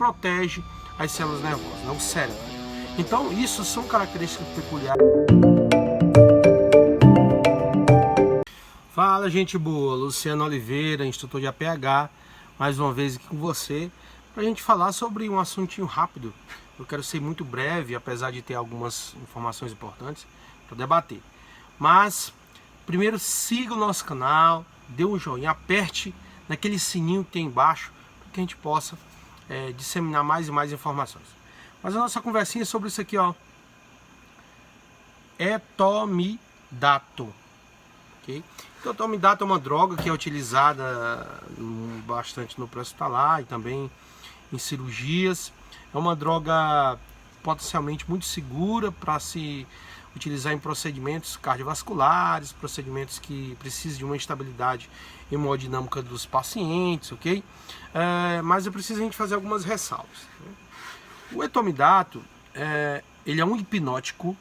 protege as células nervosas, né, o cérebro. Então, isso são características peculiares. Fala, gente boa, Luciano Oliveira, instrutor de APH, mais uma vez aqui com você, para a gente falar sobre um assuntinho rápido. Eu quero ser muito breve, apesar de ter algumas informações importantes para debater. Mas, primeiro, siga o nosso canal, dê um joinha, aperte naquele sininho que tem embaixo, para que a gente possa disseminar mais e mais informações. Mas a nossa conversinha é sobre isso aqui, ó. Etomidato. Okay? Então, etomidato é uma droga que é utilizada bastante no pré-hospitalar e também em cirurgias. É uma droga potencialmente muito segura para se utilizar em procedimentos cardiovasculares, procedimentos que precisam de uma estabilidade hemodinâmica dos pacientes, ok? Mas é preciso a gente fazer algumas ressalvas. O etomidato, ele é um hipnótico,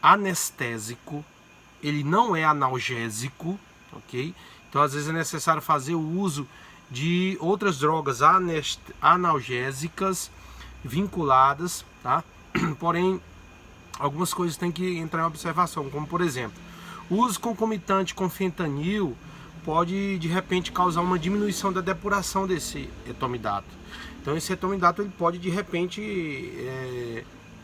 anestésico, ele não é analgésico, ok? Então, às vezes é necessário fazer o uso de outras drogas analgésicas vinculadas, tá? Porém, algumas coisas têm que entrar em observação, como por exemplo, o uso concomitante com fentanil pode de repente causar uma diminuição da depuração desse etomidato. Então, esse etomidato ele pode de repente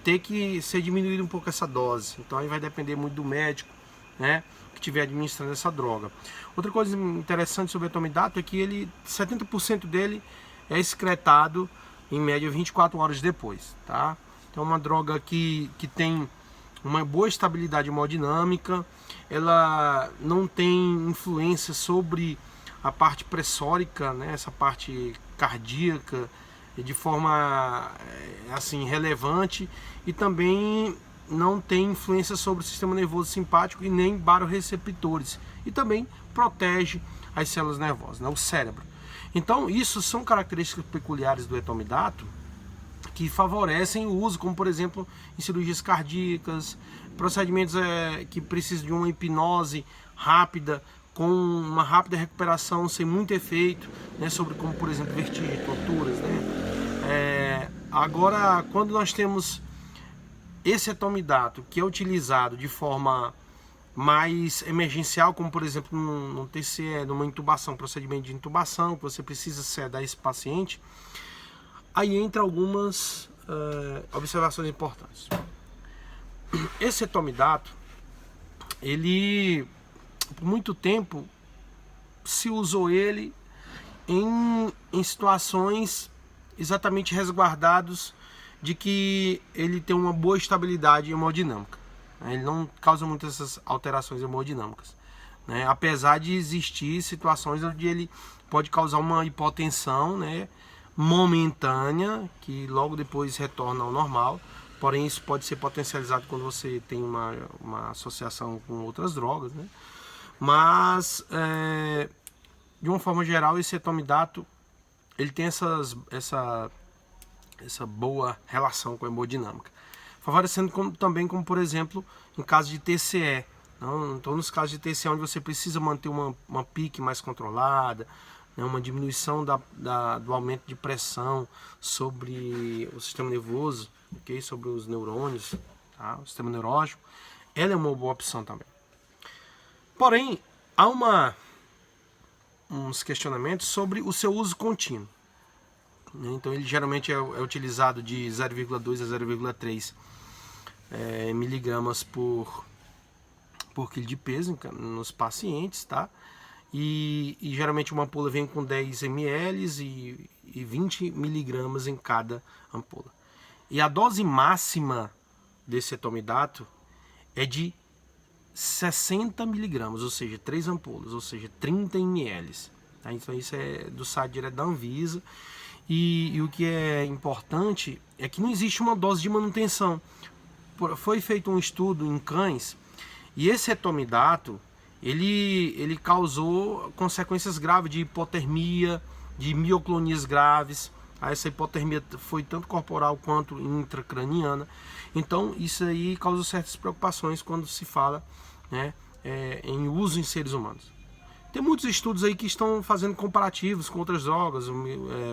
ter que ser diminuído um pouco essa dose. Então, aí vai depender muito do médico, né, que estiver administrando essa droga. Outra coisa interessante sobre o etomidato é que 70% dele é excretado em média 24 horas depois, tá? Então é uma droga que tem uma boa estabilidade hemodinâmica, ela não tem influência sobre a parte pressórica, né, essa parte cardíaca, de forma assim relevante, e também não tem influência sobre o sistema nervoso simpático e nem baroreceptores, e também protege as células nervosas, né, o cérebro. Então, isso são características peculiares do etomidato que favorecem o uso, como por exemplo em cirurgias cardíacas, procedimentos que precisam de uma hipnose rápida, com uma rápida recuperação sem muito efeito, né, sobre como por exemplo vertigem, torturas, né. Agora, quando nós temos esse etomidato que é utilizado de forma mais emergencial, como por exemplo no TCE, numa intubação, procedimento de intubação, que você precisa sedar esse paciente, aí entra algumas observações importantes. Esse etomidato, ele, por muito tempo, se usou ele em situações exatamente resguardados de que ele tem uma boa estabilidade hemodinâmica. Ele não causa muitas essas alterações hemodinâmicas, né? Apesar de existir situações onde ele pode causar uma hipotensão, né, momentânea, que logo depois retorna ao normal. Porém, isso pode ser potencializado quando você tem uma associação com outras drogas, né? Mas, de uma forma geral, esse etomidato ele tem essa boa relação com a hemodinâmica, favorecendo também, como por exemplo, em caso de TCE. Então, nos casos de TCE, onde você precisa manter uma pique mais controlada, né, uma diminuição do aumento de pressão sobre o sistema nervoso, okay, sobre os neurônios, tá, o sistema neurológico, ela é uma boa opção também. Porém, há uns questionamentos sobre o seu uso contínuo. Então, ele geralmente é utilizado de 0,2 a 0,3 miligramas por quilo de peso nos pacientes, tá? E geralmente uma ampola vem com 10 ml e 20 miligramas em cada ampola. E a dose máxima desse etomidato é de 60 miligramas, ou seja, 3 ampolas, ou seja, 30 ml. Tá? Então isso é do site direto da Anvisa. E o que é importante é que não existe uma dose de manutenção. Foi feito um estudo em cães e esse etomidato ele causou consequências graves de hipotermia, de mioclonias graves. Essa hipotermia foi tanto corporal quanto intracraniana. Então isso aí causa certas preocupações quando se fala, né, em uso em seres humanos. Tem muitos estudos aí que estão fazendo comparativos com outras drogas,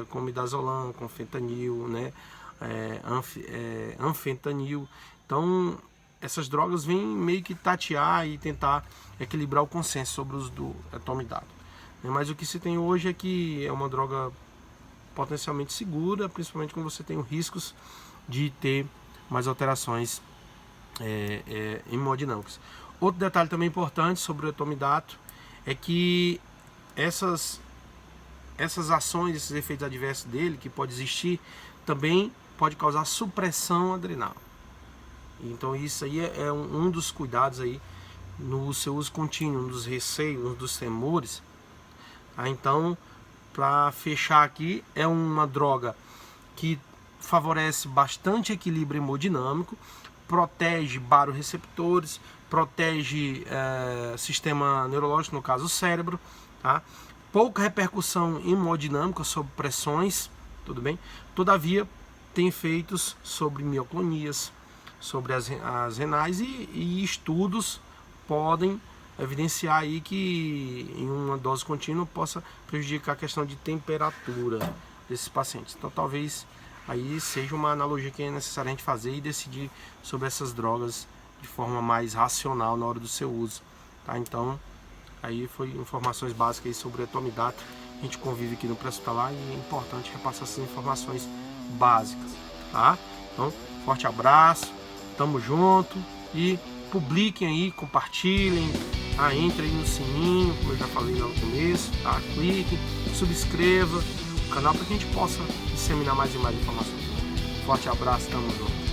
com midazolam, com fentanil, né? Anfentanil. Então, essas drogas vêm meio que tatear e tentar equilibrar o consenso sobre o uso do etomidato. Mas o que se tem hoje é que é uma droga potencialmente segura, principalmente quando você tem riscos de ter mais alterações hemodinâmicas. Outro detalhe também importante sobre o etomidato é que essas ações, esses efeitos adversos dele, que pode existir, também pode causar supressão adrenal. Então isso aí é um dos cuidados aí no seu uso contínuo, um dos receios, um dos temores. Então, para fechar aqui, é uma droga que favorece bastante equilíbrio hemodinâmico, protege barorreceptores, protege sistema neurológico, no caso o cérebro, tá? Pouca repercussão hemodinâmica sobre pressões, tudo bem? Todavia, tem efeitos sobre mioclonias, sobre as renais e estudos podem evidenciar aí que em uma dose contínua possa prejudicar a questão de temperatura desses pacientes. Então talvez aí seja uma analogia que é necessário a gente fazer e decidir sobre essas drogas de forma mais racional na hora do seu uso, tá? Então aí foi informações básicas aí sobre o etomidato. A gente convive aqui no pré-hospitalar e é importante repassar essas informações básicas, tá? Então, forte abraço, tamo junto e publiquem aí, compartilhem, entrem no sininho, como eu já falei lá no começo, tá? Cliquem, subscreva o canal para que a gente possa disseminar mais e mais informações. Forte abraço, tamo junto.